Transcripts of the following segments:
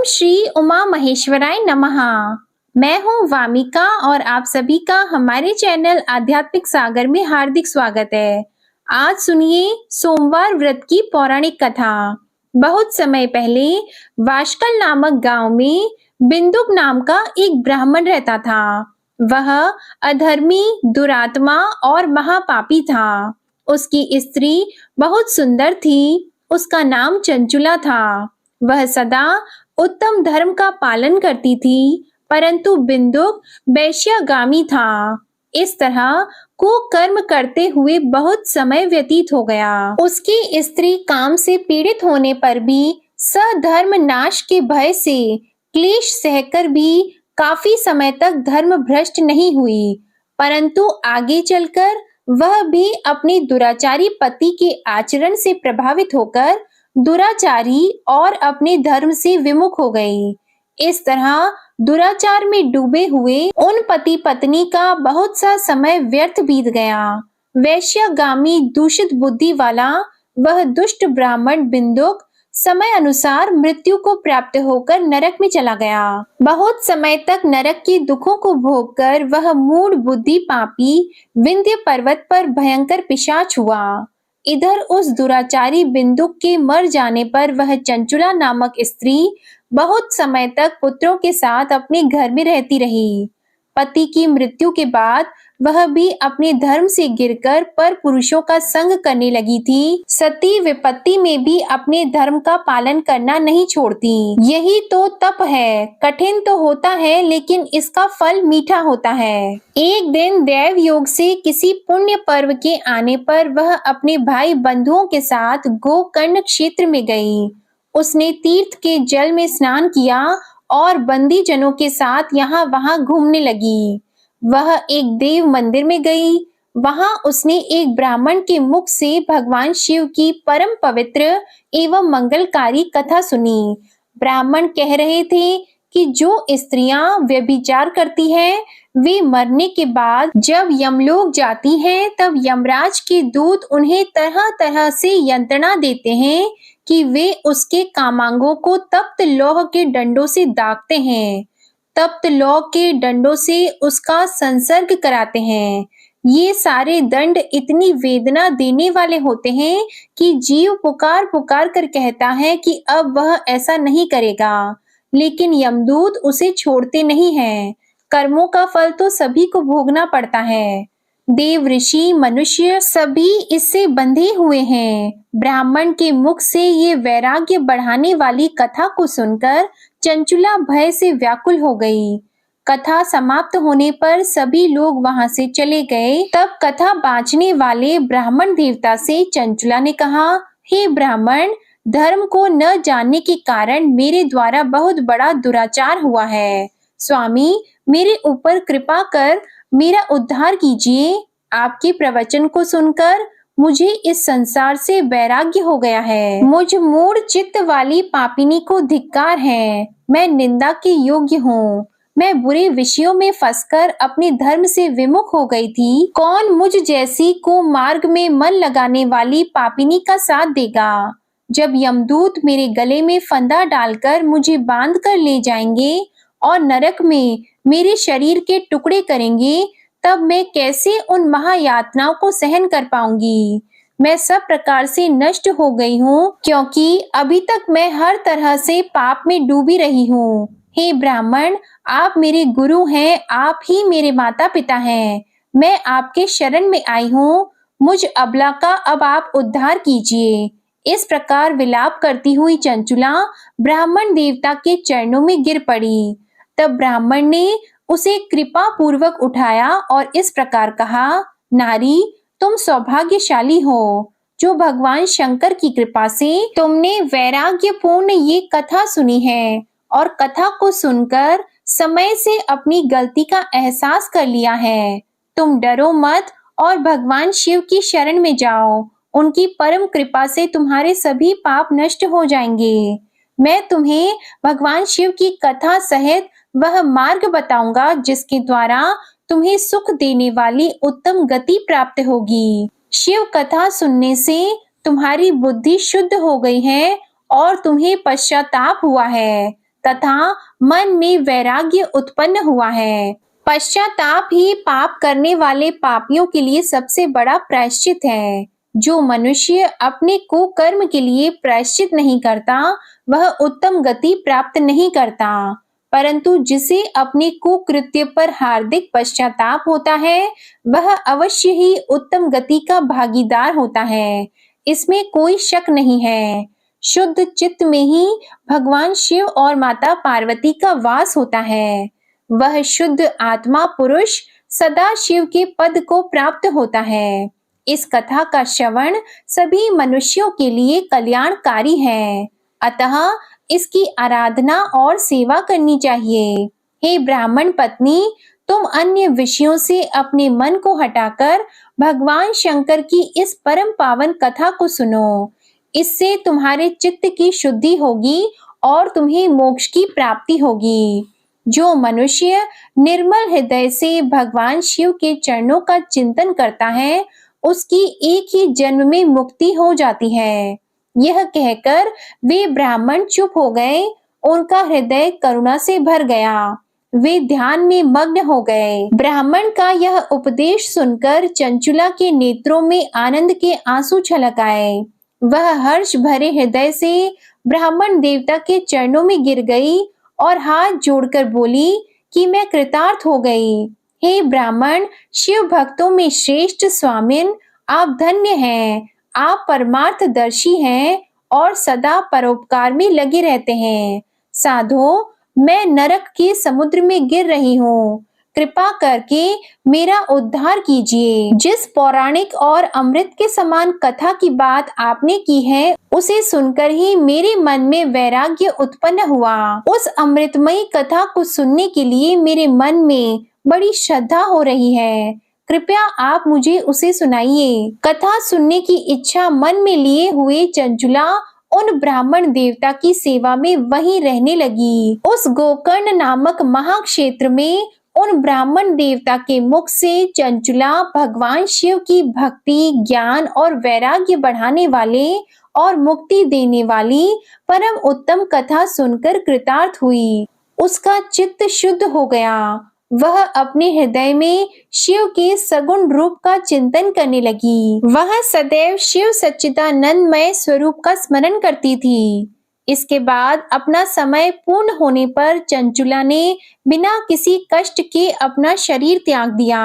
ओम श्री उमा महेश्वराय नमः। मैं हूँ वामिका और आप सभी का हमारे चैनल आध्यात्मिक सागर में हार्दिक स्वागत है। आज सुनिए सोमवार व्रत की पौराणिक कथा। बहुत समय पहले वाशकल नामक गांव में बिंदुक नाम का एक ब्राह्मण रहता था। वह अधर्मी, दुरात्मा और महापापी था। उसकी स्त्री बहुत सुंदर थी। उसका नाम चंचुला था। वह सदा उत्तम धर्म का पालन करती थी, परंतु बिंदुक वैश्यागामी था। इस तरह कुकर्म करते हुए बहुत समय व्यतीत हो गया। उसकी स्त्री काम से पीड़ित होने पर भी सधर्म नाश के भय से क्लेश सहकर भी काफी समय तक धर्म भ्रष्ट नहीं हुई, परंतु आगे चलकर वह भी अपने दुराचारी पति के आचरण से प्रभावित होकर दुराचारी और अपने धर्म से विमुख हो गई। इस तरह दुराचार में डूबे हुए उन पति पत्नी का बहुत सा समय व्यर्थ बीत गया। वैश्यागामी दूषित बुद्धि वाला वह दुष्ट ब्राह्मण बिंदुक समय अनुसार मृत्यु को प्राप्त होकर नरक में चला गया। बहुत समय तक नरक के दुखों को भोगकर वह मूढ़ बुद्धि पापी विंध्य पर्वत पर भयंकर पिशाच हुआ। इधर उस दुराचारी बिंदुक के मर जाने पर वह चंचुला नामक स्त्री बहुत समय तक पुत्रों के साथ अपने घर में रहती रही। पति की मृत्यु के बाद वह भी अपने धर्म से गिरकर पर पुरुषों का संग करने लगी थी। सती विपत्ति में भी अपने धर्म का पालन करना नहीं छोड़ती। यही तो तप है। कठिन तो होता है, लेकिन इसका फल मीठा होता है। एक दिन देव योग से किसी पुण्य पर्व के आने पर वह अपने भाई बंधुओं के साथ गोकर्ण क्षेत्र में गई। उसने तीर्थ के जल में स्नान किया और बंदी जनों के साथ यहाँ वहां घूमने लगी। वह एक देव मंदिर में गई। वहां उसने एक ब्राह्मण के मुख से भगवान शिव की परम पवित्र एवं मंगलकारी कथा सुनी। ब्राह्मण कह रहे थे कि जो स्त्रियां व्यभिचार करती हैं, वे मरने के बाद जब यमलोक जाती हैं, तब यमराज के दूत उन्हें तरह तरह से यंत्रणा देते हैं कि वे उसके कामांगों को तप्त लौह के डंडों से दागते हैं। तप्त लौह के डंडों से उसका संसर्ग कराते हैं। ये सारे दंड इतनी वेदना देने वाले होते हैं कि जीव पुकार पुकार कर कहता है कि अब वह ऐसा नहीं करेगा, लेकिन यमदूत उसे छोड़ते नहीं हैं। कर्मों का फल तो सभी को भोगना पड़ता है। देव, ऋषि, मनुष्य सभी इससे बंधे हुए हैं। ब्राह्मण के मुख से ये वैराग्य बढ़ाने वाली कथा को सुनकर चंचुला भय से व्याकुल हो गई। कथा समाप्त होने पर सभी लोग वहां से चले गए। तब कथा बांचने वाले ब्राह्मण देवता से चंचुला ने कहा, हे ब्राह्मण, धर्म को न जानने के कारण मेरे द्वारा बहुत बड़ा दुराचार हुआ है। स्वामी, मेरे ऊपर कृपा कर मेरा उद्धार कीजिए। आपके प्रवचन को सुनकर मुझे इस संसार से वैराग्य हो गया है। मुझ मूढ़ चित्त वाली पापिनी को धिक्कार है। मैं निंदा के योग्य हूँ। मैं बुरे विषयों में फंसकर अपने धर्म से विमुख हो गई थी। कौन मुझ जैसी को मार्ग में मन लगाने वाली पापिनी का साथ देगा? जब यमदूत मेरे गले में फंदा डालकर मुझे बांध कर ले जाएंगे और नरक में मेरे शरीर के टुकड़े करेंगे, तब मैं कैसे उन महायातनाओं को सहन कर पाऊंगी? मैं सब प्रकार से नष्ट हो गई हूँ, क्योंकि अभी तक मैं हर तरह से पाप में डूबी रही हूँ। हे ब्राह्मण, आप मेरे गुरु हैं, आप ही मेरे माता पिता हैं। मैं आपके शरण में आई हूँ। मुझ अबला का अब आप उद्धार कीजिए। इस प्रकार विलाप करती हुई चंचुला ब्राह्मण देवता के चरणों में गिर पड़ी। तब ब्राह्मण ने उसे कृपा पूर्वक उठाया और इस प्रकार कहा, नारी, तुम सौभाग्यशाली हो, जो भगवान शंकर की कृपा से तुमने वैराग्यपूर्ण ये कथा सुनी है और कथा को सुनकर समय से अपनी गलती का एहसास कर लिया है। तुम डरो मत और भगवान शिव की शरण में जाओ। उनकी परम कृपा से तुम्हारे सभी पाप नष्ट हो जाएंगे। मैं तुम्हें भगवान शिव की कथा सहित वह मार्ग बताऊंगा जिसके द्वारा तुम्हें सुख देने वाली उत्तम गति प्राप्त होगी। शिव कथा सुनने से तुम्हारी बुद्धि शुद्ध हो गई है और तुम्हें पश्चाताप हुआ है। तथा मन में वैराग्य उत्पन्न हुआ है। पश्चाताप ही पाप करने वाले पापियों के लिए सबसे बड़ा प्रायश्चित है। जो मनुष्य अपने कुकर्म के लिए प्रायश्चित नहीं करता, वह उत्तम गति प्राप्त नहीं करता, परंतु जिसे अपने कुकृत्य पर हार्दिक पश्चाताप होता है, वह अवश्य ही उत्तम गति का भागीदार होता है। इसमें कोई शक नहीं है। शुद्ध चित्त में ही भगवान शिव और माता पार्वती का वास होता है। वह शुद्ध आत्मा पुरुष सदा शिव के पद को प्राप्त होता है। इस कथा का श्रवण सभी मनुष्यों के लिए कल्याणकारी है, अतः इसकी आराधना और सेवा करनी चाहिए। हे ब्राह्मण पत्नी, तुम अन्य विषयों से अपने मन को हटाकर भगवान शंकर की इस परम पावन कथा को सुनो। इससे तुम्हारे चित्त की शुद्धि होगी और तुम्हें मोक्ष की प्राप्ति होगी। जो मनुष्य निर्मल हृदय से भगवान शिव के चरणों का चिंतन करता है, उसकी एक ही जन्म में मुक्ति हो जाती है। यह कहकर वे ब्राह्मण चुप हो गए। उनका हृदय करुणा से भर गया। वे ध्यान में मग्न हो गए। ब्राह्मण का यह उपदेश सुनकर चंचुला के नेत्रों में आनंद के आंसू छलक आए। वह हर्ष भरे हृदय से ब्राह्मण देवता के चरणों में गिर गई और हाथ जोड़कर बोली कि मैं कृतार्थ हो गई। हे ब्राह्मण, शिव भक्तों में श्रेष्ठ स्वामिन, आप धन्य हैं। आप परमार्थदर्शी हैं और सदा परोपकार में लगे रहते हैं। साधो, मैं नरक के समुद्र में गिर रही हूँ। कृपा करके मेरा उद्धार कीजिए। जिस पौराणिक और अमृत के समान कथा की बात आपने की है, उसे सुनकर ही मेरे मन में वैराग्य उत्पन्न हुआ। उस अमृतमयी कथा को सुनने के लिए मेरे मन में बड़ी श्रद्धा हो रही है। कृपया आप मुझे उसे सुनाइए। कथा सुनने की इच्छा मन में लिए हुए चंचुला उन ब्राह्मण देवता की सेवा में वहीं रहने लगी। उस गोकर्ण नामक महाक्षेत्र में उन ब्राह्मण देवता के मुख से चंचुला भगवान शिव की भक्ति, ज्ञान और वैराग्य बढ़ाने वाले और मुक्ति देने वाली परम उत्तम कथा सुनकर कृतार्थ हुई। उसका चित्त शुद्ध हो गया। वह अपने हृदय में शिव के सगुण रूप का चिंतन करने लगी। वह सदैव शिव सच्चिदानंदमय स्वरूप का स्मरण करती थी। इसके बाद अपना समय पूर्ण होने पर चंचुला ने बिना किसी कष्ट के अपना शरीर त्याग दिया।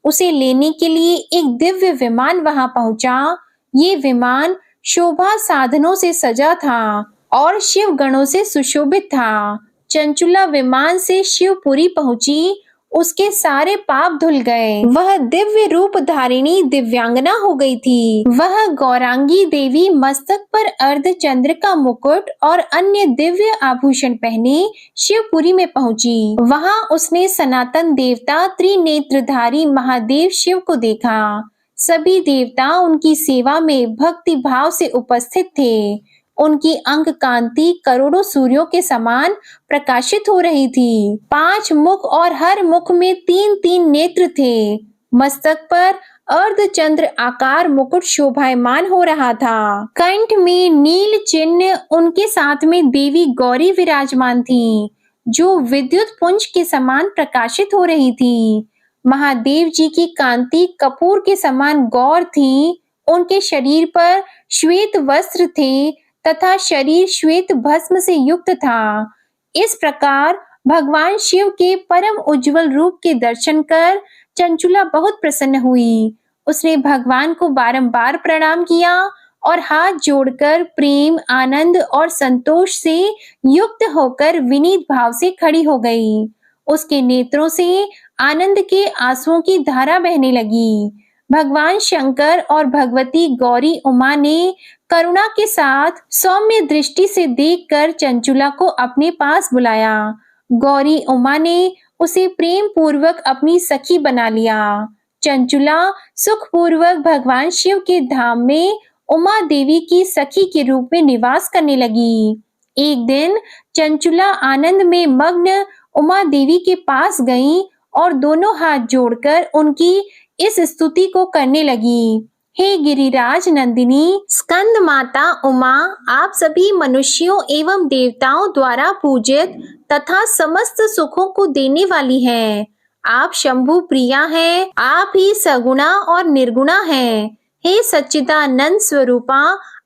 उसे लेने के लिए एक दिव्य विमान वहां पहुंचा। ये विमान शोभा साधनों से सजा था और शिव गणों से सुशोभित था। चंचुला विमान से शिवपुरी पहुंची। उसके सारे पाप धुल गए। वह दिव्य रूप धारिणी दिव्यांगना हो गई थी। वह गौरांगी देवी मस्तक पर अर्धचंद्र का मुकुट और अन्य दिव्य आभूषण पहने शिवपुरी में पहुंची। वहां उसने सनातन देवता त्रिनेत्रधारी महादेव शिव को देखा। सभी देवता उनकी सेवा में भक्ति भाव से उपस्थित थे। उनकी अंग कांति करोड़ों सूर्यों के समान प्रकाशित हो रही थी। 5 मुख और हर मुख में 3-3 नेत्र थे। मस्तक पर अर्धचंद्र आकार मुकुट शोभायमान हो रहा था। कंठ में नील चिन्ह, उनके साथ में देवी गौरी विराजमान थी, जो विद्युत पुंज के समान प्रकाशित हो रही थी। महादेव जी की कांति कपूर के समान गौर थी। उनके शरीर पर श्वेत वस्त्र थे तथा शरीर श्वेत भस्म से युक्त था। इस प्रकार भगवान शिव के परम उज्जवल रूप के दर्शन कर चंचुला बहुत प्रसन्न हुई। उसने भगवान को बारंबार प्रणाम किया और हाथ जोड़कर प्रेम, आनंद और संतोष से युक्त होकर विनीत भाव से खड़ी हो गई। उसके नेत्रों से आनंद के आंसुओं की धारा बहने लगी। भगवान शंकर और भगवती गौरी उमा ने करुणा के साथ सौम्य दृष्टि से देखकर चंचुला को अपने पास बुलाया। गौरी उमा ने उसे प्रेम पूर्वक अपनी सखी बना लिया। चंचुला सुखपूर्वक भगवान शिव के धाम में उमा देवी की सखी के रूप में निवास करने लगी। एक दिन चंचुला आनंद में मग्न उमा देवी के पास गई और दोनों हाथ जोड़कर उनकी इस स्तुति को करने लगी। हे गिरिराज नंदिनी, स्कंद माता उमा, आप सभी मनुष्यों एवं देवताओं द्वारा पूजित तथा समस्त सुखों को देने वाली हैं। आप शंभु प्रिया हैं, आप ही सगुणा और निर्गुणा हैं। हे सच्चिदानंद स्वरूपा,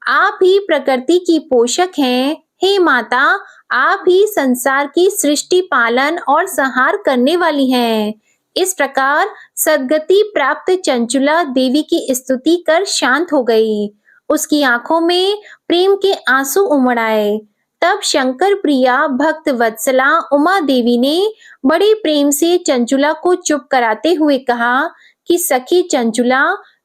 आप ही प्रकृति की पोषक हैं। हे माता, आप ही संसार की सृष्टि पालन और संहार करने वाली हैं। इस प्रकार सद्गति प्राप्त चंचुला देवी की स्तुति कर शांत हो गई। उसकी आंखों में प्रेम के आंसू उमड़ आए। तब शंकर प्रिया भक्त वत्सला उमा देवी ने बड़े प्रेम से चंचुला को चुप कराते हुए कहा कि सखी चंचुला,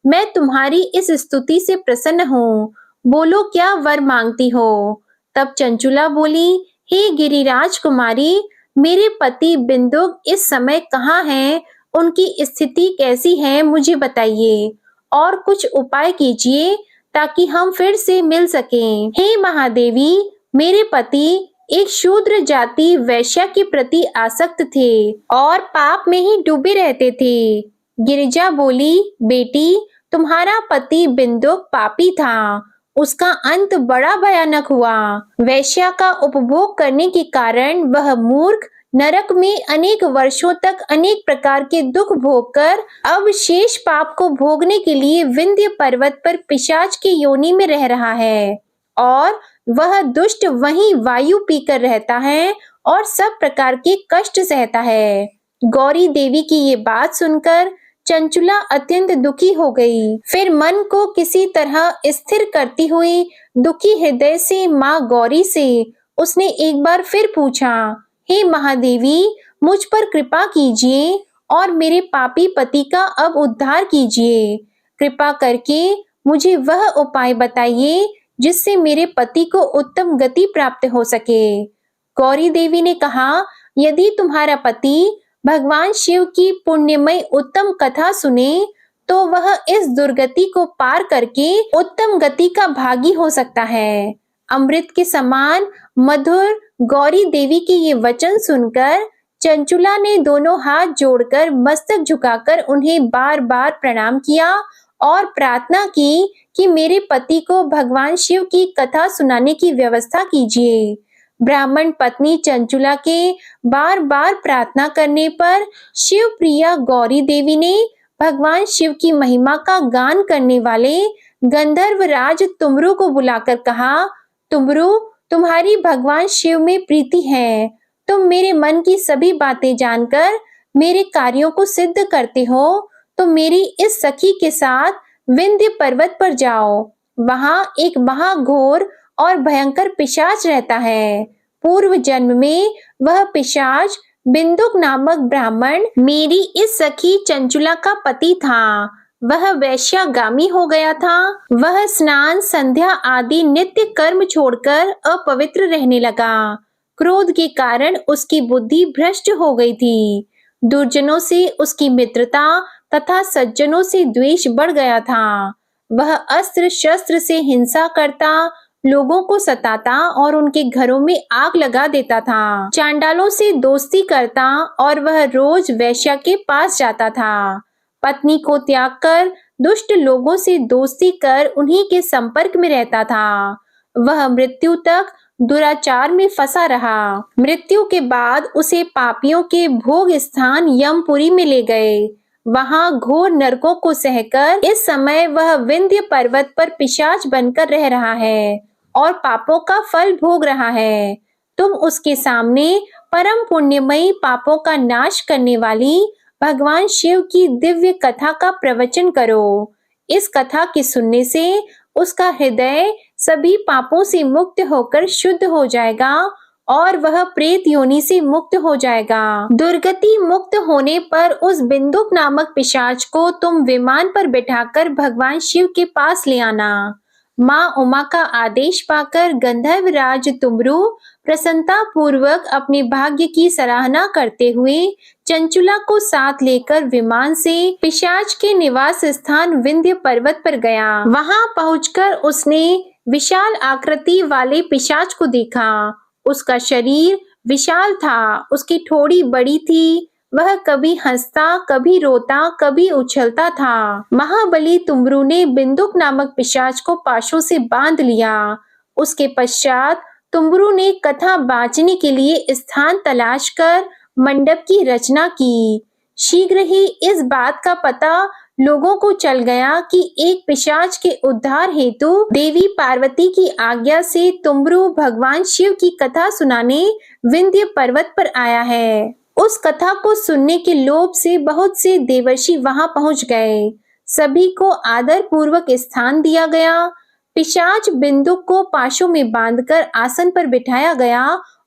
मैं तुम्हारी इस स्तुति से प्रसन्न हूँ। बोलो क्या वर मांगती हो। तब चंचुला बोली, हे गिरिराज कुमारी, मेरे पति बिंदुक इस समय कहाँ हैं? उनकी स्थिति कैसी है मुझे बताइए और कुछ उपाय कीजिए ताकि हम फिर से मिल सकें। हे महादेवी, मेरे पति एक शूद्र जाति वैश्या के प्रति आसक्त थे और पाप में ही डूबे रहते थे। गिरिजा बोली, बेटी, तुम्हारा पति बिंदुक पापी था। उसका अंत बड़ा भयानक हुआ। वैश्या का उपभोग करने के कारण वह मूर्ख नरक में अनेक वर्षों तक अनेक प्रकार के दुख भोगकर अब शेष पाप को भोगने के लिए विंध्य पर्वत पर पिशाच की योनि में रह रहा है और वह दुष्ट वहीं वायु पीकर रहता है और सब प्रकार के कष्ट सहता है। गौरी देवी की ये बात सुनकर चंचुला अत्यंत दुखी हो गई। फिर मन को किसी तरह स्थिर करती हुई दुखी हृदय से माँ गौरी से उसने एक बार फिर पूछा, हे महादेवी, मुझ पर कृपा कीजिए और मेरे पापी पति का अब उद्धार कीजिए। कृपा करके मुझे वह उपाय बताइए जिससे मेरे पति को उत्तम गति प्राप्त हो सके। गौरी देवी ने कहा, यदि तुम्हारा पति भगवान शिव की पुण्यमय उत्तम कथा सुने तो वह इस दुर्गति को पार करके उत्तम गति का भागी हो सकता है। अमृत के समान मधुर गौरी देवी के ये वचन सुनकर चंचुला ने दोनों हाथ जोड़कर मस्तक झुकाकर उन्हें बार बार प्रणाम किया और प्रार्थना की कि मेरे पति को भगवान शिव की कथा सुनाने की व्यवस्था कीजिए। ब्राह्मण पत्नी चंचुला के बार बार प्रार्थना करने पर शिव प्रिया गौरी देवी ने भगवान शिव की महिमा का गान करने वाले गंधर्व राज तुमरु को बुलाकर कहा, तुमरु, तुम्हारी भगवान शिव में प्रीति है। तुम मेरे मन की सभी बातें जानकर मेरे कार्यों को सिद्ध करते हो, तो मेरी इस सखी के साथ विंध्य पर्वत पर जाओ। वहां एक महाघोर और भयंकर पिशाच रहता है। पूर्व जन्म में वह पिशाच बिंदुक नामक ब्राह्मण मेरी इस सखी चंचुला का पति था। वह वैश्यागामी हो गया था। वह स्नान संध्या आदि नित्य कर्म छोड़कर अपवित्र रहने लगा। क्रोध के कारण उसकी बुद्धि भ्रष्ट हो गई थी। दुर्जनों से उसकी मित्रता तथा सज्जनों से द्वेष बढ़ गया था। वह अस्त्र शस्त्र से हिंसा करता, लोगों को सताता और उनके घरों में आग लगा देता था। चांडालों से दोस्ती करता और वह रोज वैश्या के पास जाता था। पत्नी को त्याग कर दुष्ट लोगों से दोस्ती कर उन्हीं के संपर्क में रहता था। वह मृत्यु तक दुराचार में फंसा रहा। मृत्यु के बाद उसे पापियों के भोग स्थान यमपुरी में ले गए। वहां घोर नरकों को सहकर इस समय वह विंध्य पर्वत पर पिशाच बनकर रह रहा है और पापों का फल भोग रहा है। तुम उसके सामने परम पुण्यमयी पापों का नाश करने वाली भगवान शिव की दिव्य कथा का प्रवचन करो। इस कथा के सुनने से उसका हृदय सभी पापों से मुक्त होकर शुद्ध हो जाएगा और वह प्रेत योनि से मुक्त हो जाएगा। दुर्गति मुक्त होने पर उस बिंदुक नामक पिशाच को तुम विमान पर बिठाकर भगवान शिव के पास ले आना। माँ उमा का आदेश पाकर गंधर्व राज तुमरु प्रसन्नता पूर्वक अपने भाग्य की सराहना करते हुए चंचुला को साथ लेकर विमान से पिशाच के निवास स्थान विंध्य पर्वत पर गया। वहां पहुंचकर उसने विशाल आकृति वाले पिशाच को देखा। उसका शरीर विशाल था, उसकी ठोड़ी बड़ी थी, वह कभी हंसता, कभी रोता, कभी उछलता था। महाबली तुमरू ने बिंदुक नामक पिशाच को पाशों से बांध लिया। उसके पश्चात तुमरू ने कथा बांचने के लिए स्थान तलाश कर मंडप की रचना की। शीघ्र ही इस बात का पता लोगों को चल गया कि एक पिशाच के उद्धार हेतु देवी पार्वती की आज्ञा से तुमरू भगवान शिव की कथा सुनाने विंध्य पर्वत पर आया है। उस कथा को सुनने के लोभ से बहुत से देवर्षि वहां पहुंच गए। सभी को आदर पूर्वक स्थान दिया गया। पिशाच बिंदुक को पाशों में बांधकर आसन पर बिठाया गया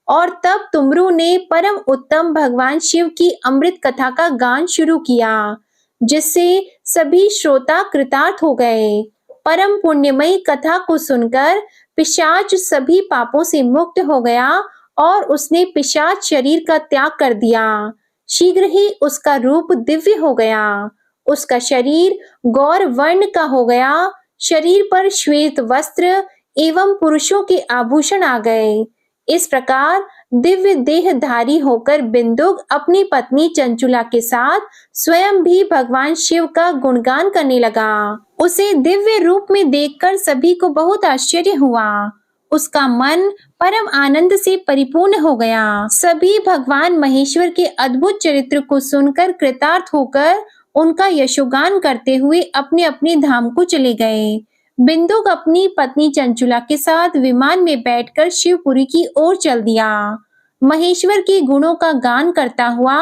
और तब तुमरू ने परम उत्तम भगवान शिव की अमृत कथा का गान शुरू किया, जिससे सभी श्रोता कृतार्थ हो गए। परम पुण्यमयी कथा को सुनकर पिशाच सभी पापों से मुक्त हो गया और उसने पिशाच शरीर का त्याग कर दिया। शीघ्र ही उसका रूप दिव्य हो गया। उसका शरीर गौर वर्ण का हो गया। शरीर पर श्वेत वस्त्र एवं पुरुषों के आभूषण आ गए। इस प्रकार दिव्य देहधारी होकर बिंदुक अपनी पत्नी चंचुला के साथ स्वयं भी भगवान शिव का गुणगान करने लगा। उसे दिव्य रूप में देखकर सभी को बहुत आश्चर्य हुआ। उसका मन परम आनंद से परिपूर्ण हो गया। सभी भगवान महेश्वर के अद्भुत चरित्र को सुनकर कृतार्थ होकर उनका यशोगान करते हुए अपने अपने धाम को चले गए। बिंदुक अपनी पत्नी चंचुला के साथ विमान में बैठकर शिवपुरी की ओर चल दिया। महेश्वर के गुणों का गान करता हुआ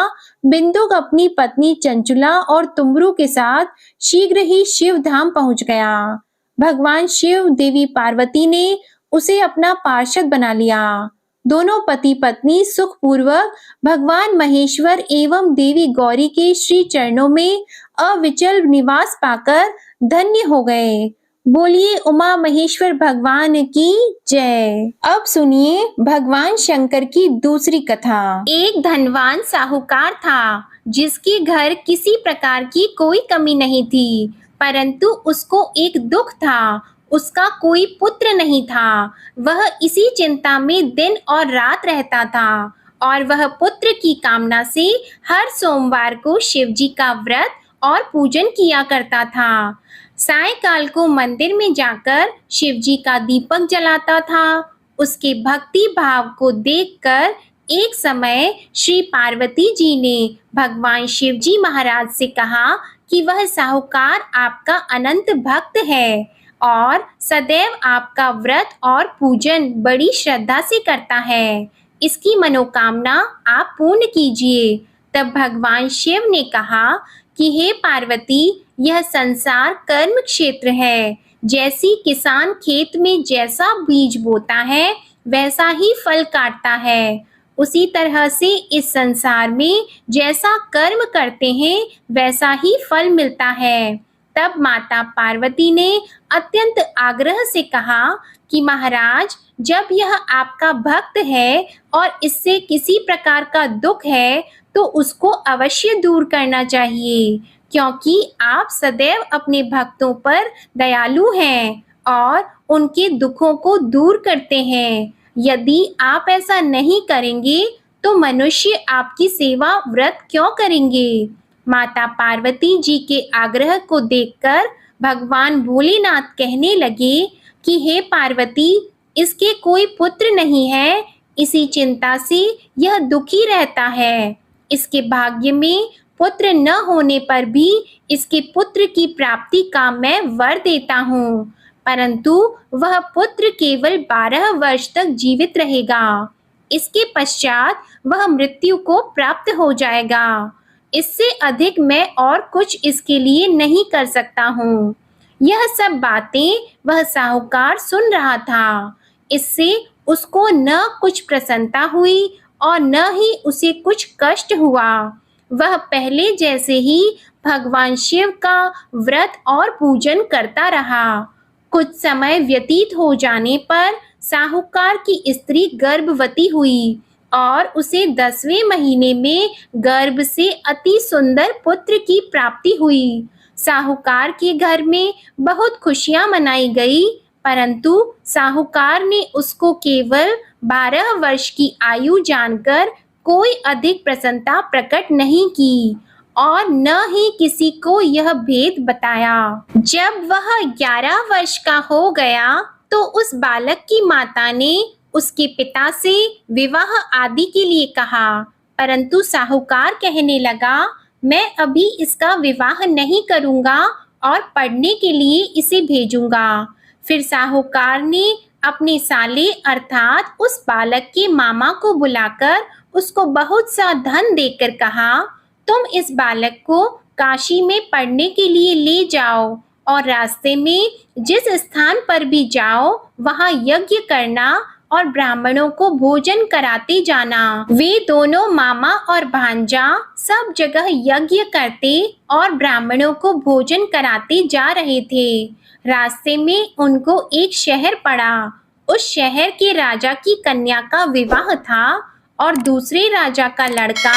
बिंदुक अपनी पत्नी चंचुला और तुमरू के साथ शीघ्र ही शिव धाम पहुंच गया। भगवान शिव देवी पार्वती ने उसे अपना पार्षद बना लिया। दोनों पति पत्नी सुखपूर्वक भगवान महेश्वर एवं देवी गौरी के श्री चरणों में अविचल निवास पाकर धन्य हो गए। बोलिए उमा महेश्वर भगवान की जय। अब सुनिए भगवान शंकर की दूसरी कथा। एक धनवान साहूकार था, जिसके घर किसी प्रकार की कोई कमी नहीं थी, परंतु उसको एक दुख था। उसका कोई पुत्र नहीं था। वह इसी चिंता में दिन और रात रहता था और वह पुत्र की कामना से हर सोमवार को शिवजी का व्रत और पूजन किया करता था। सायंकाल को मंदिर में जाकर शिवजी का दीपक जलाता था। उसके भक्ति भाव को देखकर एक समय श्री पार्वती जी ने भगवान शिवजी महाराज से कहा कि वह साहूकार आपका अनंत भक्त है और सदैव आपका व्रत और पूजन बड़ी श्रद्धा से करता है। इसकी मनोकामना आप पूर्ण कीजिए। तब भगवान शिव ने कहा कि हे पार्वती, यह संसार कर्म क्षेत्र है। जैसी किसान खेत में जैसा बीज बोता है वैसा ही फल काटता है, उसी तरह से इस संसार में जैसा कर्म करते हैं वैसा ही फल मिलता है। तब माता पार्वती ने अत्यंत आग्रह से कहा कि महाराज, जब यह आपका भक्त है और इससे किसी प्रकार का दुख है तो उसको अवश्य दूर करना चाहिए, क्योंकि आप सदैव अपने भक्तों पर दयालु हैं और उनके दुखों को दूर करते हैं। यदि आप ऐसा नहीं करेंगे तो मनुष्य आपकी सेवा व्रत क्यों करेंगे? माता पार्वती जी के आग्रह को देखकर भगवान भोलेनाथ कहने लगे कि हे पार्वती, इसके कोई पुत्र नहीं है, इसी चिंता से यह दुखी रहता है। इसके भाग्य में पुत्र न होने पर भी इसके पुत्र की प्राप्ति का मैं वर देता हूँ, परंतु वह पुत्र केवल 12 वर्ष तक जीवित रहेगा। इसके पश्चात वह मृत्यु को प्राप्त हो जाएगा। इससे अधिक मैं और कुछ इसके लिए नहीं कर सकता हूँ। यह सब बातें वह साहूकार सुन रहा था। इससे उसको न कुछ प्रसन्नता हुई और न ही उसे कुछ कष्ट हुआ। वह पहले जैसे ही भगवान शिव का व्रत और पूजन करता रहा। कुछ समय व्यतीत हो जाने पर साहूकार की स्त्री गर्भवती हुई और उसे 10वें महीने में गर्भ से अति सुंदर पुत्र की प्राप्ति हुई। साहूकार के घर में बहुत खुशियां मनाई गई, परंतु साहूकार ने उसको केवल 12 वर्ष की आयु जानकर कोई अधिक प्रसन्नता प्रकट नहीं की और न ही किसी को यह भेद बताया। जब वह 11 वर्ष का हो गया तो उस बालक की माता ने उसके पिता से विवाह आदि के लिए कहा, परंतु साहूकार कहने लगा, मैं अभी इसका विवाह नहीं करूंगा और पढ़ने के लिए इसे भेजूंगा। फिर साहूकार ने अपने साले अर्थात उस बालक के मामा को बुलाकर उसको बहुत सा धन देकर कहा, तुम इस बालक को काशी में पढ़ने के लिए ले जाओ और रास्ते में जिस स्थान पर भी जाओ वहां यज्ञ करना और ब्राह्मणों को भोजन कराते जाना। वे दोनों मामा और भांजा सब जगह यज्ञ करते और ब्राह्मणों को भोजन कराते जा रहे थे। रास्ते में उनको एक शहर पड़ा। उस शहर के राजा की कन्या का विवाह था और दूसरे राजा का लड़का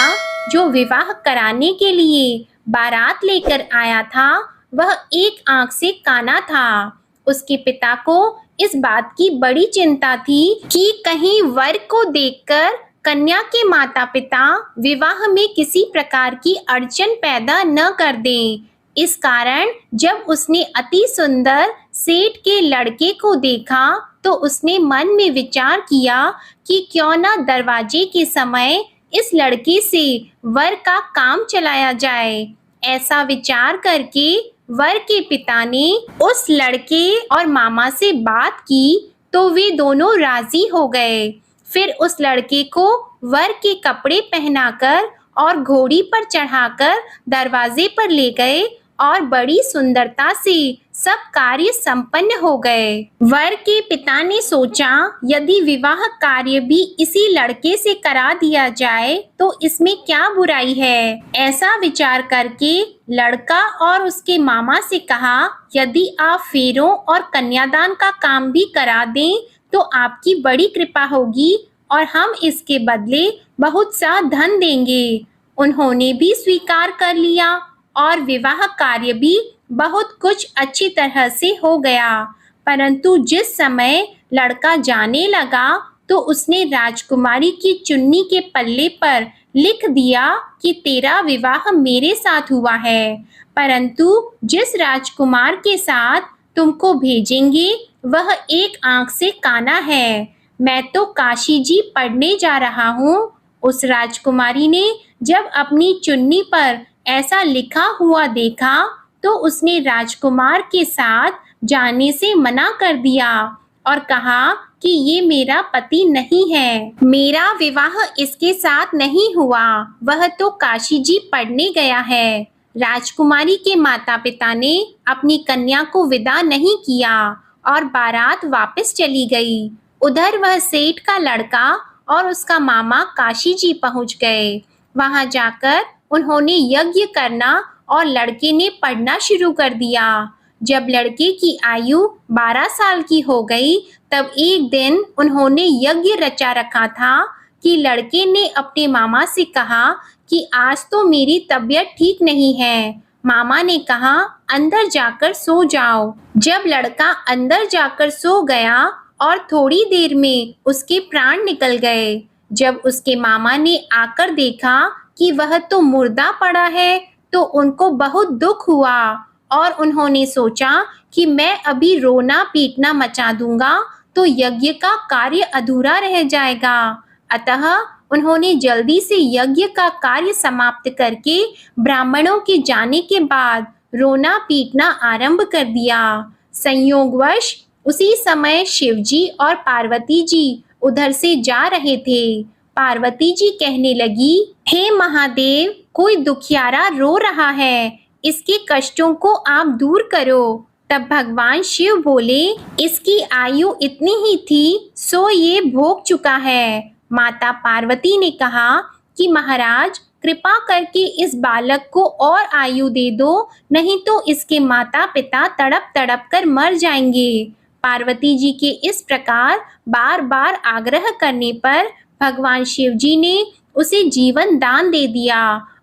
जो विवाह कराने के लिए बारात लेकर आया था, वह एक आंख से काना था। उसके पिता को इस बात की बड़ी चिंता थी कि कहीं वर को देखकर कन्या के माता पिता विवाह में किसी प्रकार की अड़चन पैदा न कर दें। इस कारण जब उसने अति सुंदर सेठ के लड़के को देखा तो उसने मन में विचार किया कि क्यों न दरवाजे के समय इस लड़के से वर का काम चलाया जाए। ऐसा विचार करके वर के पिता ने उस लड़के और मामा से बात की तो वे दोनों राजी हो गए। फिर उस लड़के को वर के कपड़े पहनाकर और घोड़ी पर चढ़ाकर दरवाजे पर ले गए और बड़ी सुंदरता से सब कार्य संपन्न हो गए। वर के पिता ने सोचा, यदि विवाह कार्य भी इसी लड़के से करा दिया जाए तो इसमें क्या बुराई है। ऐसा विचार करके लड़का और उसके मामा से कहा, यदि आप फेरों और कन्यादान का काम भी करा दें तो आपकी बड़ी कृपा होगी और हम इसके बदले बहुत सा धन देंगे। उन्होंने भी स्वीकार कर लिया और विवाह कार्य भी बहुत कुछ अच्छी तरह से हो गया। परंतु जिस समय लड़का जाने लगा तो उसने राजकुमारी की चुन्नी के पल्ले पर लिख दिया कि तेरा विवाह मेरे साथ हुआ है, परंतु जिस राजकुमार के साथ तुमको भेजेंगे वह एक आंख से काना है। मैं तो काशी जी पढ़ने जा रहा हूँ। उस राजकुमारी ने जब अपनी चुन्नी पर ऐसा लिखा हुआ देखा तो उसने राजकुमार के साथ जाने से मना कर दिया और कहा कि ये मेरा पति नहीं है, मेरा विवाह इसके साथ नहीं हुआ, वह तो काशी जी पढ़ने गया है। राजकुमारी के माता पिता ने अपनी कन्या को विदा नहीं किया और बारात वापस चली गई। उधर वह सेठ का लड़का और उसका मामा काशी जी पहुंच गए। वहां जाकर उन्होंने यज्ञ करना और लड़के ने पढ़ना शुरू कर दिया। जब लड़के की आयु 12 साल की हो गई तब एक दिन उन्होंने यज्ञ रचा रखा था कि लड़के ने अपने मामा से कहा कि आज तो मेरी तबीयत ठीक नहीं है। मामा ने कहा, अंदर जाकर सो जाओ। जब लड़का अंदर जाकर सो गया और थोड़ी देर में उसके प्राण निकल गए। जब उसके मामा ने आकर देखा कि वह तो मुर्दा पड़ा है तो उनको बहुत दुख हुआ और उन्होंने सोचा कि मैं अभी रोना पीटना मचा दूंगा तो यज्ञ का कार्य अधूरा रह जाएगा। अतः उन्होंने जल्दी से यज्ञ का कार्य समाप्त करके ब्राह्मणों के जाने के बाद रोना पीटना आरंभ कर दिया। संयोगवश उसी समय शिवजी और पार्वती जी उधर से जा रहे थे। पार्वती जी कहने लगी, हे महादेव, कोई दुखियारा रो रहा है, इसके कष्टों को आप दूर करो। तब भगवान शिव बोले, इसकी आयु इतनी ही थी सो ये भोग चुका है। माता पार्वती ने कहा कि महाराज कृपा करके इस बालक को और आयु दे दो, नहीं तो इसके माता पिता तड़प तड़प कर मर जाएंगे। पार्वती जी के इस प्रकार बार बार आग्रह करने पर भगवान शिव जी ने उसे जीवन दान दे दिया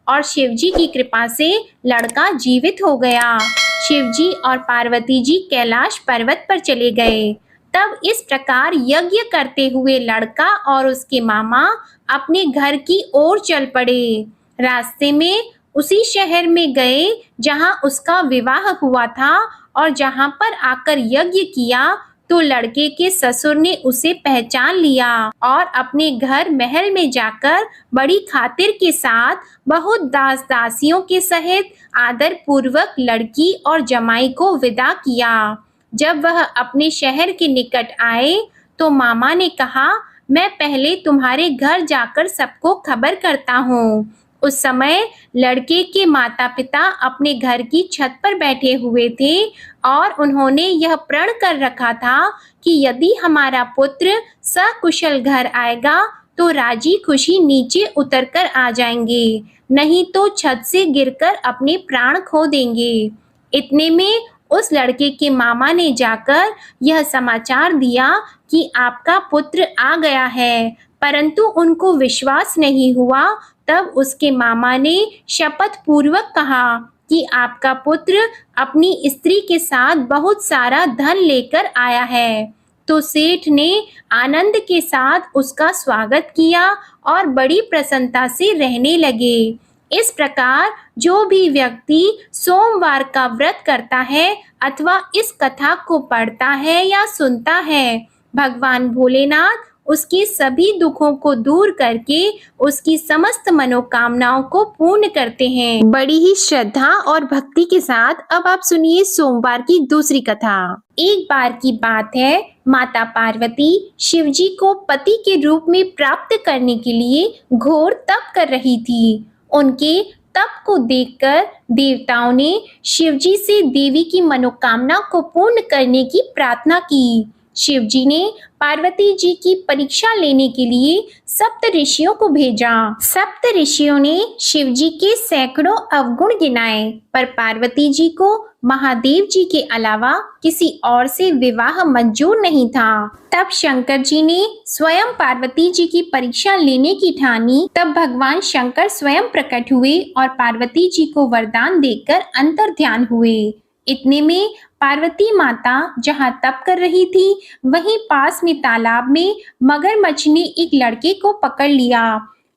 और शिव जी की कृपा से लड़का जीवित हो गया। शिव जी और पार्वती जी कैलाश पर्वत पर चले गए। तब इस प्रकार यज्ञ करते हुए लड़का और उसके मामा अपने घर की ओर चल पड़े। रास्ते में उसी शहर में गए जहां उसका विवाह हुआ था, और जहां पर आकर यज्ञ किया तो लड़के के ससुर ने उसे पहचान लिया और अपने घर महल में जाकर बड़ी खातिर के साथ बहुत दास दासियों के सहित आदर पूर्वक लड़की और जमाई को विदा किया। जब वह अपने शहर के निकट आए तो मामा ने कहा, मैं पहले तुम्हारे घर जाकर सबको खबर करता हूँ। उस समय लड़के के माता पिता अपने घर की छत पर बैठे हुए थे और उन्होंने यह प्रण कर रखा था कि यदि हमारा पुत्र सकुशल घर आएगा तो राजी खुशी नीचे उतरकर आ जाएंगे, नहीं तो छत से गिरकर अपने प्राण खो देंगे। इतने में उस लड़के के मामा ने जाकर यह समाचार दिया कि आपका पुत्र आ गया है, परंतु उनको विश्वास नहीं हुआ। तब उसके मामा ने शपथ पूर्वक कहा कि आपका पुत्र अपनी स्त्री के साथ बहुत सारा धन लेकर आया है। तो सेठ ने आनंद के साथ उसका स्वागत किया और बड़ी प्रसन्नता से रहने लगे। इस प्रकार जो भी व्यक्ति सोमवार का व्रत करता है अथवा इस कथा को पढ़ता है या सुनता है, भगवान भोलेनाथ उसके सभी दुखों को दूर करके उसकी समस्त मनोकामनाओं को पूर्ण करते हैं। बड़ी ही श्रद्धा और भक्ति के साथ अब आप सुनिए सोमवार की दूसरी कथा। एक बार की बात है, माता पार्वती शिवजी को पति के रूप में प्राप्त करने के लिए घोर तप कर रही थी। उनके तप को देखकर देवताओं ने शिवजी से देवी की मनोकामना को पूर्ण करने की प्रार्थना की। शिवजी ने पार्वती जी की परीक्षा लेने के लिए सप्त ऋषियों को भेजा। सप्त ऋषियों ने शिवजी के सैकड़ों अवगुण गिनाए, पर पार्वती जी को महादेव जी के अलावा किसी और से विवाह मंजूर नहीं था। तब शंकर जी ने स्वयं पार्वती जी की परीक्षा लेने की ठानी। तब भगवान शंकर स्वयं प्रकट हुए और पार्वती जी को वरदान देकर अंतर्ध्यान हुए। इतने में पार्वती माता जहाँ तप कर रही थी वहीं पास में तालाब में मगरमच्छ ने एक लड़के को पकड़ लिया।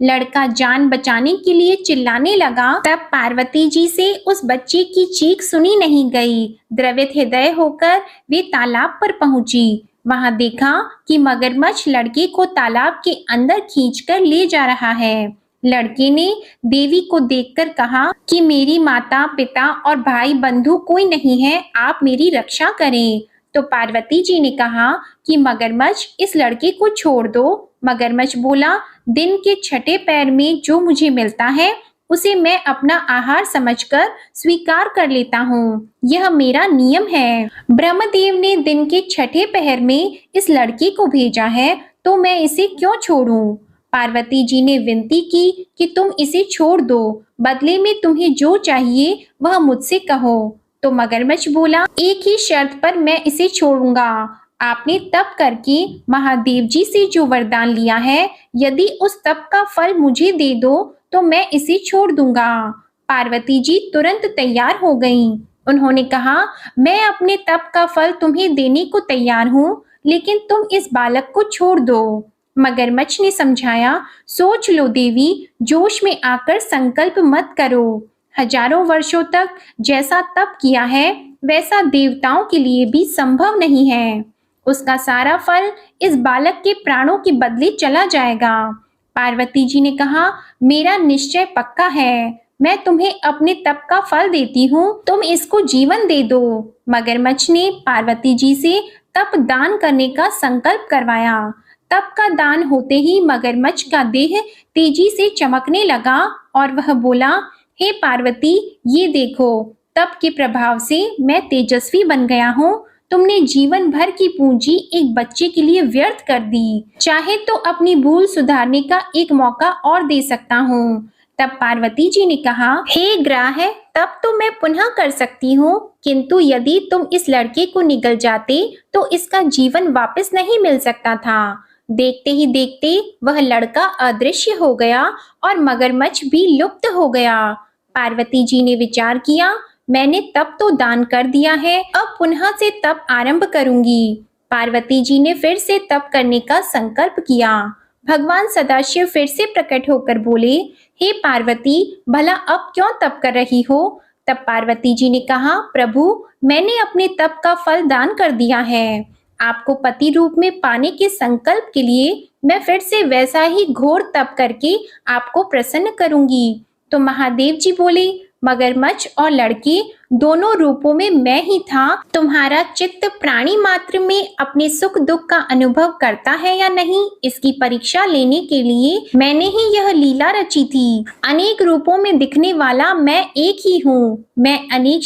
लड़का जान बचाने के लिए चिल्लाने लगा। तब पार्वती जी से उस बच्चे की चीख सुनी नहीं गई। द्रवित हृदय होकर वे तालाब पर पहुंची। वहां देखा कि मगरमच्छ लड़के को तालाब के अंदर खींचकर ले जा रहा है। लड़के ने देवी को देखकर कहा कि मेरी माता पिता और भाई बंधु कोई नहीं है, आप मेरी रक्षा करें। तो पार्वती जी ने कहा कि मगरमच्छ इस लड़के को छोड़ दो। मगरमच्छ बोला, दिन के छठे पैर में जो मुझे मिलता है उसे मैं अपना आहार समझकर स्वीकार कर लेता हूँ, यह मेरा नियम है। ब्रह्मदेव ने दिन के छठे पहर में इस लड़के को भेजा है, तो मैं इसे क्यों छोड़ूं? पार्वती जी ने विनती की कि तुम इसे छोड़ दो, बदले में तुम्हें जो चाहिए वह मुझसे कहो। तो मगरमच्छ बोला, एक ही शर्त पर मैं इसे छोड़ूंगा। आपने तप करके महादेव जी से जो वरदान लिया है, यदि उस तप का फल मुझे दे दो तो मैं इसे छोड़ दूंगा। पार्वती जी तुरंत तैयार हो गईं। उन्होंने कहा, मैं अपने तप का फल तुम्हें देने को तैयार हूँ, लेकिन तुम इस बालक को छोड़ दो। मगरमच्छ ने समझाया, सोच लो देवी, जोश में आकर संकल्प मत करो। हजारों वर्षों तक जैसा तप किया है वैसा देवताओं के लिए भी संभव नहीं है। उसका सारा फल इस बालक के प्राणों के बदले चला जाएगा। पार्वती जी ने कहा, मेरा निश्चय पक्का है, मैं तुम्हें अपने तप का फल देती हूँ, तुम इसको जीवन दे दो। मगरमच्छ ने पार्वती जी से तप दान करने का संकल्प करवाया। तप का दान होते ही मगरमच्छ का देह तेजी से चमकने लगा और वह बोला, हे पार्वती, ये देखो, तप के प्रभाव से मैं तेजस्वी बन गया हूँ। तुमने जीवन भर की पूंजी एक बच्चे के लिए व्यर्थ कर दी। चाहे तो अपनी भूल सुधारने का एक मौका और दे सकता हूँ। तब पार्वती जी ने कहा, हे ग्राह, तब तो मैं पुनः कर सकती हूँ, किंतु यदि तुम इस लड़के को निगल जाते तो इसका जीवन वापस नहीं मिल सकता था। देखते ही देखते वह लड़का अदृश्य हो गया और मगरमच्छ भी लुप्त हो गया। पार्वती जी ने विचार किया, मैंने तप तो दान कर दिया है, अब पुनः से तप आरंभ करूंगी। पार्वती जी ने फिर से तप करने का संकल्प किया। भगवान सदाशिव फिर से प्रकट होकर बोले, हे पार्वती, भला अब क्यों तप कर रही हो? तब पार्वती जी ने कहा, प्रभु, मैंने अपने तप का फल दान कर दिया है। आपको पति रूप में पाने के संकल्प के लिए मैं फिर से वैसा ही घोर तप करके आपको प्रसन्न करूंगी। तो महादेव जी बोले, मगरमच्छ और लड़के दोनों रूपों में मैं ही था। तुम्हारा चित्त प्राणी मात्र में अपने सुख दुख का अनुभव करता है या नहीं, इसकी परीक्षा लेने के लिए मैंने ही यह लीला रची थी। अनेक रूपों में दिखने वाला मैं एक ही हूँ। मैं अनेक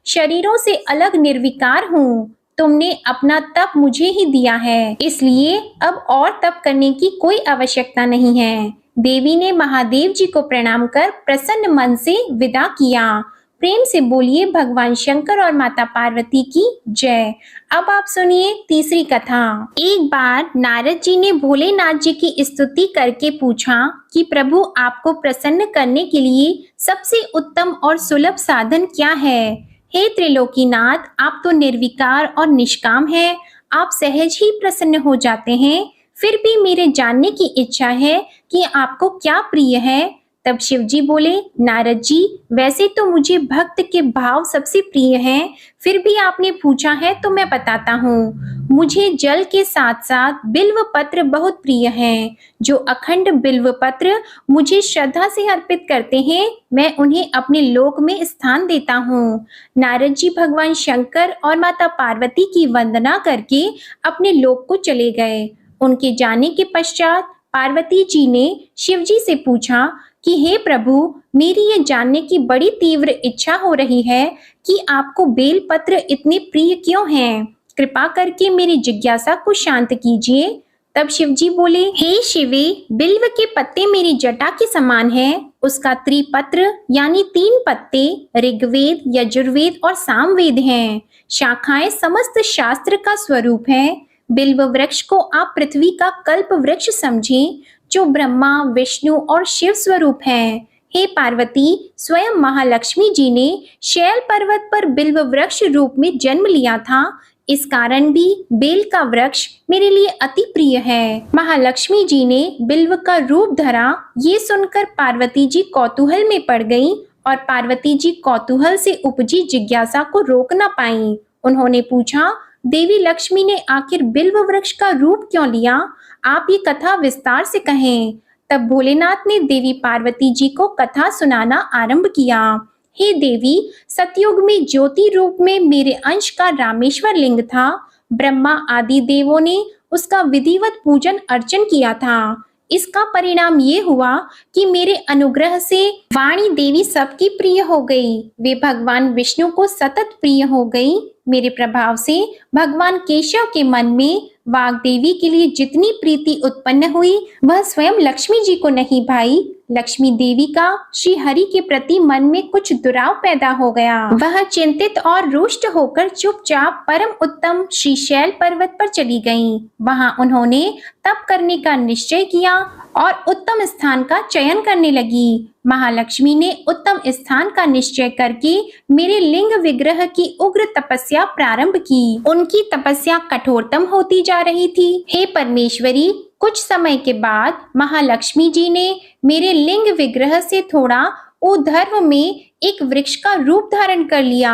शरीरों से अलग निर्विकार हूँ। तुमने अपना तप मुझे ही दिया है, इसलिए अब और तप करने की कोई आवश्यकता नहीं है। देवी ने महादेव जी को प्रणाम कर प्रसन्न मन से विदा किया। प्रेम से बोलिए भगवान शंकर और माता पार्वती की जय। अब आप सुनिए तीसरी कथा। एक बार नारद जी ने भोलेनाथ जी की स्तुति करके पूछा कि प्रभु, आपको प्रसन्न करने के लिए सबसे उत्तम और सुलभ साधन क्या है? हे त्रिलोकीनाथ, आप तो निर्विकार और निष्काम हैं। आप सहज ही प्रसन्न हो जाते हैं। फिर भी मेरे जानने की इच्छा है कि आपको क्या प्रिय है। तब शिव जी बोले, नारद जी, वैसे तो मुझे भक्त के भाव सबसे प्रिय हैं, फिर भी आपने पूछा है तो मैं बताता हूँ। मुझे जल के साथ साथ बिल्व पत्र बहुत प्रिय हैं। जो अखंड बिल्व पत्र मुझे श्रद्धा से अर्पित करते हैं, मैं उन्हें अपने लोक में स्थान देता हूँ। नारद जी भगवान शंकर और माता पार्वती की वंदना करके अपने लोक को चले गए। उनके जाने के पश्चात पार्वती जी ने शिव जी से पूछा कि हे प्रभु, मेरी ये जानने की बड़ी तीव्र इच्छा हो रही है कि आपको बेलपत्र इतने प्रिय क्यों हैं? कृपा करके मेरी जिज्ञासा को शांत कीजिए। तब शिव जी बोले, हे शिवे, बिल्व के पत्ते मेरी जटा के समान हैं। उसका त्रिपत्र यानी 3 पत्ते ऋग्वेद, यजुर्वेद और सामवेद हैं। शाखाएं समस्त शास्त्र का स्वरूप है। बिल्व वृक्ष को आप पृथ्वी का कल्प वृक्ष समझें, जो ब्रह्मा, विष्णु और शिव स्वरूप है। हे पार्वती, स्वयं महालक्ष्मी जी ने शैल पर्वत पर बिल्व वृक्ष रूप में जन्म लिया था। इस कारण भी बेल का वृक्ष मेरे लिए अति प्रिय है। महालक्ष्मी जी ने बिल्व का रूप धरा। ये सुनकर पार्वती जी कौतूहल में पड़ गईं और पार्वती जी कौतूहल से उपजी जिज्ञासा को रोक न पाईं। उन्होंने पूछा, देवी लक्ष्मी ने आखिर बिल्व वृक्ष का रूप क्यों लिया? आप ये कथा विस्तार से कहें। तब भोलेनाथ ने देवी पार्वती जी को कथा सुनाना आरंभ किया। हे देवी, सतयुग में ज्योति रूप में मेरे अंश का रामेश्वर लिंग था। ब्रह्मा आदि देवों ने उसका विधिवत पूजन अर्चन किया था। इसका परिणाम ये हुआ कि मेरे अनुग्रह से वाणी देवी सबकी प्रिय हो गई। वे भगवान विष्णु को सतत प्रिय हो गई। मेरे प्रभाव से भगवान केशव के मन में वाग देवी के लिए जितनी प्रीति उत्पन्न हुई, वह स्वयं लक्ष्मी जी को नहीं भाई। लक्ष्मी देवी का श्री हरि के प्रति मन में कुछ दुराव पैदा हो गया। वह चिंतित और रुष्ट होकर चुपचाप परम उत्तम श्री शैल पर्वत पर चली गईं। वहां उन्होंने तप करने का निश्चय किया और उत्तम स्थान का चयन करने लगी। महालक्ष्मी ने उत्तम स्थान का निश्चय करके मेरे लिंग विग्रह की उग्र तपस्या प्रारंभ की। उनकी तपस्या कठोरतम होती जा रही थी। हे परमेश्वरी, कुछ समय के बाद महालक्ष्मी जी ने मेरे लिंग विग्रह से थोड़ा ऊर्ध्व में एक वृक्ष का रूप धारण कर लिया।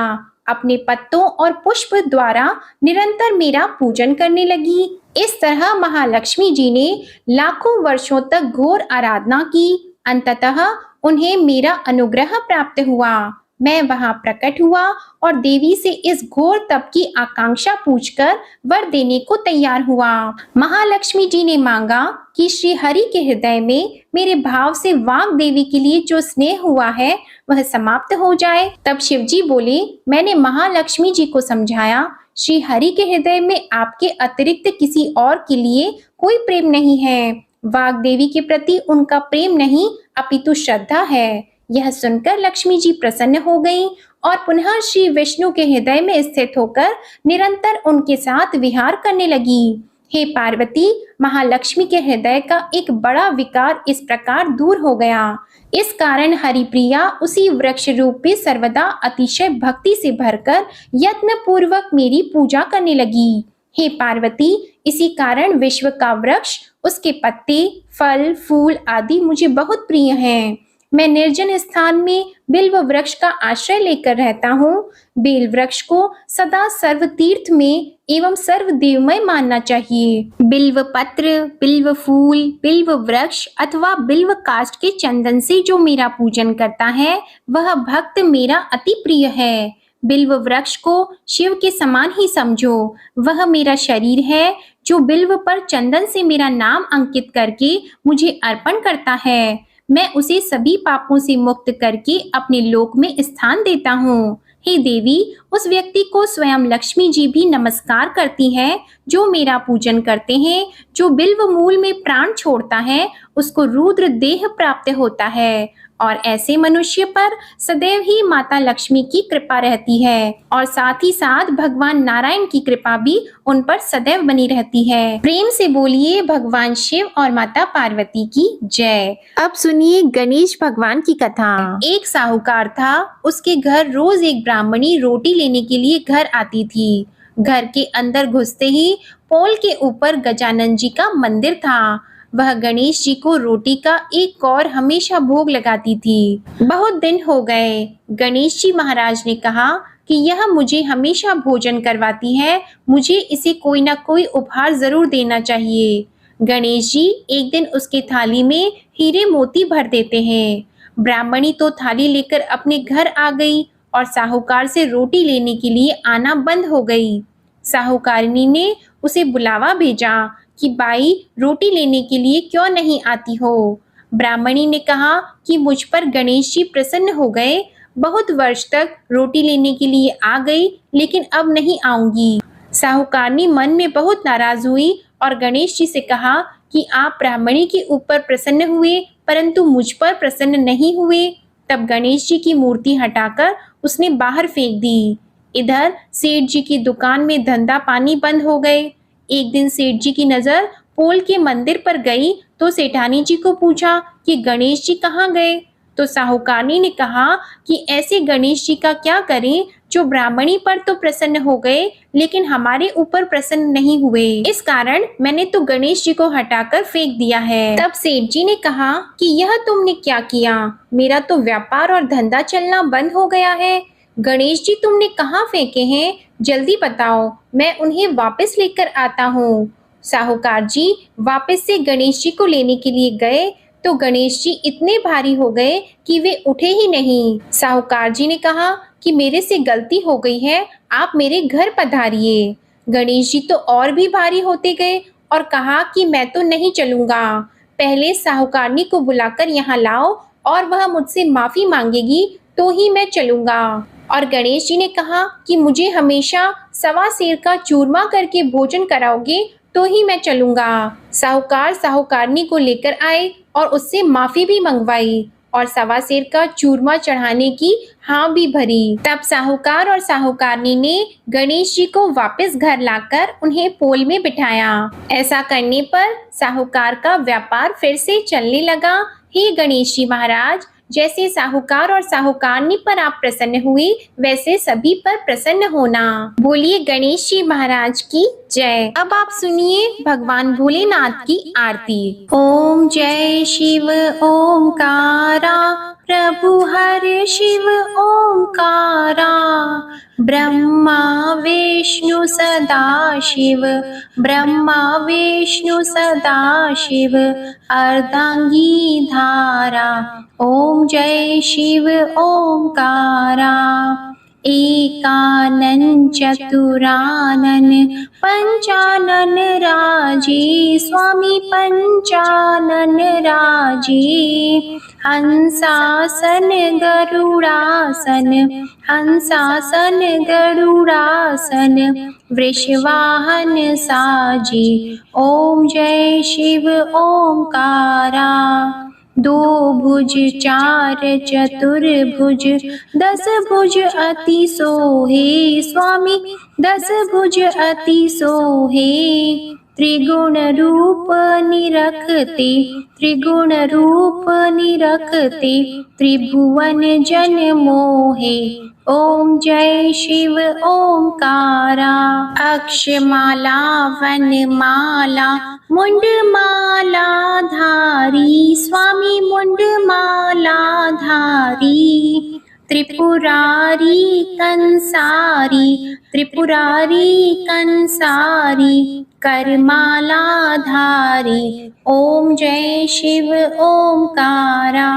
अपने पत्तों और पुष्प द्वारा निरंतर मेरा पूजन करने लगी। इस तरह महालक्ष्मी जी ने लाखों वर्षों तक घोर आराधना की। अंततः उन्हें मेरा अनुग्रह प्राप्त हुआ। मैं वहां प्रकट हुआ और देवी से इस घोर तप की आकांक्षा पूछकर वर देने को तैयार हुआ। महालक्ष्मी जी ने मांगा कि श्री हरि के हृदय में मेरे भाव से वाग देवी के लिए जो स्नेह हुआ है वह समाप्त हो जाए। तब शिव जी बोले, मैंने महालक्ष्मी जी को समझाया, श्री हरि के हृदय में आपके अतिरिक्त किसी और के लिए कोई प्रेम नहीं है। वाग देवी के प्रति उनका प्रेम नहीं अपितु श्रद्धा है। यह सुनकर लक्ष्मी जी प्रसन्न हो गईं और पुनः श्री विष्णु के हृदय में स्थित होकर निरंतर उनके साथ विहार करने लगी। हे पार्वती, महालक्ष्मी के हृदय का एक बड़ा विकार इस प्रकार दूर हो गया। इस कारण हरिप्रिया उसी वृक्ष रूप में सर्वदा अतिशय भक्ति से भरकर यत्न पूर्वक मेरी पूजा करने लगी। हे पार्वती, इसी कारण विश्व का वृक्ष, उसके पत्ते, फल, फूल आदि मुझे बहुत प्रिय हैं। मैं निर्जन स्थान में बिल्व वृक्ष का आश्रय लेकर रहता हूँ। बेल वृक्ष को सदा सर्व तीर्थ में एवं सर्व देवमय मानना चाहिए। बिल्व पत्र, बिल्व फूल, बिल्व वृक्ष अथवा बिल्व काष्ठ के चंदन से जो मेरा पूजन करता है, वह भक्त मेरा अति प्रिय है। बिल्व वृक्ष को शिव के समान ही समझो। वह मेरा शरीर है जो बिल्व पर चंदन से मेरा नाम अंकित करके मुझे अर्पण करता है। मैं उसे सभी पापों से मुक्त करके अपने लोक में स्थान देता हूँ। हे देवी, उस व्यक्ति को स्वयं लक्ष्मी जी भी नमस्कार करती हैं जो मेरा पूजन करते हैं। जो बिल्व मूल में प्राण छोड़ता है, उसको रुद्र देह प्राप्त होता है और ऐसे मनुष्य पर सदैव ही माता लक्ष्मी की कृपा रहती है और साथ ही साथ भगवान नारायण की कृपा भी उन पर सदैव बनी रहती है। प्रेम से बोलिए भगवान शिव और माता पार्वती की जय। अब सुनिए गणेश भगवान की कथा। एक साहूकार था, उसके घर रोज एक ब्राह्मणी रोटी लेने के लिए घर आती थी। घर के अंदर घुसते ही पोल के ऊपर गजानन जी का मंदिर था। वह गणेश जी को रोटी का एक कौर हमेशा भोग लगाती थी। बहुत दिन हो गए। गणेश जी महाराज ने कहा कि यह मुझे हमेशा भोजन करवाती है, मुझे इसे कोई ना कोई उपहार जरूर देना चाहिए। गणेश जी एक दिन उसके थाली में हीरे मोती भर देते हैं। ब्राह्मणी तो थाली लेकर अपने घर आ गई और साहूकार से रोटी लेने के लिए आना बंद हो गई। साहूकारिनी ने उसे बुलावा भेजा कि बाई, रोटी लेने के लिए क्यों नहीं आती हो। ब्राह्मणी ने कहा कि मुझ पर गणेश जी प्रसन्न हो गए। बहुत वर्ष तक रोटी लेने के लिए आ गई, लेकिन अब नहीं आऊंगी। साहूकारनी मन में बहुत नाराज हुई और गणेश जी से कहा कि आप ब्राह्मणी के ऊपर प्रसन्न हुए, परंतु मुझ पर प्रसन्न नहीं हुए। तब गणेश जी की मूर्ति हटाकर उसने बाहर फेंक दी। इधर सेठ जी की दुकान में धंधा पानी बंद हो गए। एक दिन सेठ जी की नजर पोल के मंदिर पर गई तो सेठानी जी को पूछा कि गणेश जी कहाँ गए। तो साहूकारनी ने कहा कि ऐसे गणेश जी का क्या करें जो ब्राह्मणी पर तो प्रसन्न हो गए, लेकिन हमारे ऊपर प्रसन्न नहीं हुए। इस कारण मैंने तो गणेश जी को हटाकर फेंक दिया है। तब सेठ जी ने कहा कि यह तुमने क्या किया? मेरा तो व्यापार और धंधा चलना बंद हो गया है। गणेश जी तुमने कहाँ फेंके हैं? जल्दी बताओ, मैं उन्हें वापस लेकर आता हूँ। साहूकार जी वापस से गणेश जी को लेने के लिए गए तो गणेश जी इतने भारी हो गए कि वे उठे ही नहीं। साहूकार जी ने कहा कि मेरे से गलती हो गई है, आप मेरे घर पधारिए। गणेश जी तो और भी भारी होते गए और कहा कि मैं तो नहीं चलूंगा। पहले साहूकारनी को बुलाकर यहाँ लाओ और वह मुझसे माफी मांगेगी तो ही मैं चलूंगा। और गणेश जी ने कहा कि मुझे हमेशा सवा सेर का चूरमा करके भोजन कराओगे तो ही मैं चलूंगा। साहूकार साहूकारनी को लेकर आए और उससे माफी भी मंगवाई और सवा सेर का चूरमा चढ़ाने की हाँ भी भरी। तब साहूकार और साहूकारनी ने गणेश जी को वापस घर लाकर उन्हें पोल में बिठाया। ऐसा करने पर साहूकार का व्यापार फिर से चलने लगा। हे गणेश जी महाराज, जैसे साहूकार और साहूकारनी पर आप प्रसन्न हुए, वैसे सभी पर प्रसन्न होना। बोलिए गणेश जी महाराज की जय। अब आप सुनिए भगवान भोलेनाथ की आरती। ओम जय शिव ओमकारा, प्रभु हर शिव ओमकारा। ब्रह्मा विष्णु सदा शिव, ब्रह्मा विष्णु सदा शिव, अर्धांगी धारा। ओम जय शिव ओमकारा। एकानन चतुरानन पंचानन राजे, स्वामी पंचानन राजे। हंसासन गरुड़ासन, हंसासन गरुड़ासन, वृषवाहन साजे। ओम जय शिव ओमकारा। दो भुज चार चतुर्भुज, 10 भुज अति सोहे, स्वामी 10 भुज अति सोहे। त्रिगुण रूप निरखते, त्रिगुण रूप निरखते, त्रिभुवन जन मोहे। ओम जय शिव ओंकारा। अक्षमाला वनमाला मुंडमाला धारी, स्वामी मुंडमाला धारी। त्रिपुरारी कंसारी, त्रिपुरारी कंसारी, करमाला धारी। ओम जय शिव ओंकारा।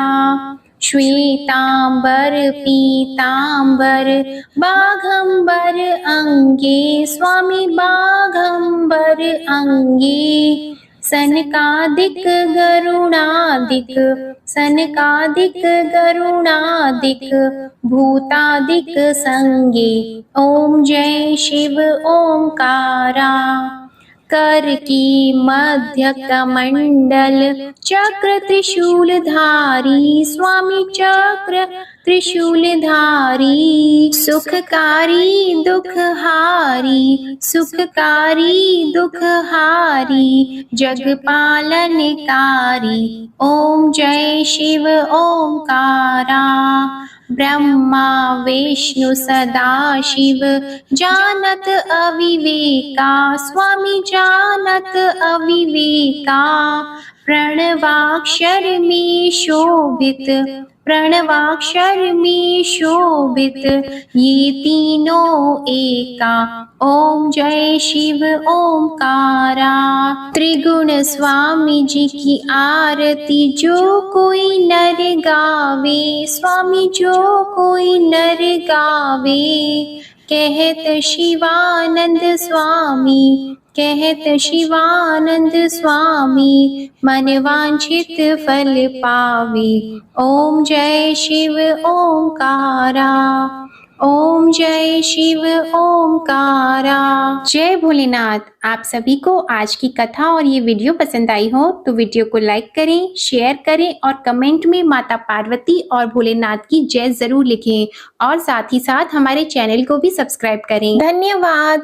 श्वेतांबर पीतांबर बाघंबर अंगे, स्वामी बाघंबर अंगे। सनकादिक गरुणादिक, सनकादिक गरुणादिक, भूतादिक संगे। ओम जय शिव ओंकारा। कर की मध्य कमंडल चक्र त्रिशूलधारी, स्वामी चक्र त्रिशूलधारी। सुखकारी दुखहारी, सुखकारी दुखहारी, जगपालनकारी। ओम जय शिव ओंकारा। ब्रह्मा विष्णु सदाशिव जानत अविवेका, स्वामी जानत अविवेका। प्रणवाक्षर में शोभित, प्रणवाक्षर में शोभित, ये तीनों एका। ओम जय शिव ओंकारा। त्रिगुण स्वामी जी की आरती जो कोई नर गावे, स्वामी जो कोई नर गावे। कहत शिवानंद स्वामी, कहत शिवानंद स्वामी, मन वांछित फल पावे। ओम जय शिव ओंकारा। ओम जय शिव ओंकारा। जय भोलेनाथ। आप सभी को आज की कथा और ये वीडियो पसंद आई हो तो वीडियो को लाइक करें, शेयर करें और कमेंट में माता पार्वती और भोलेनाथ की जय जरूर लिखें और साथ ही साथ हमारे चैनल को भी सब्सक्राइब करें। धन्यवाद।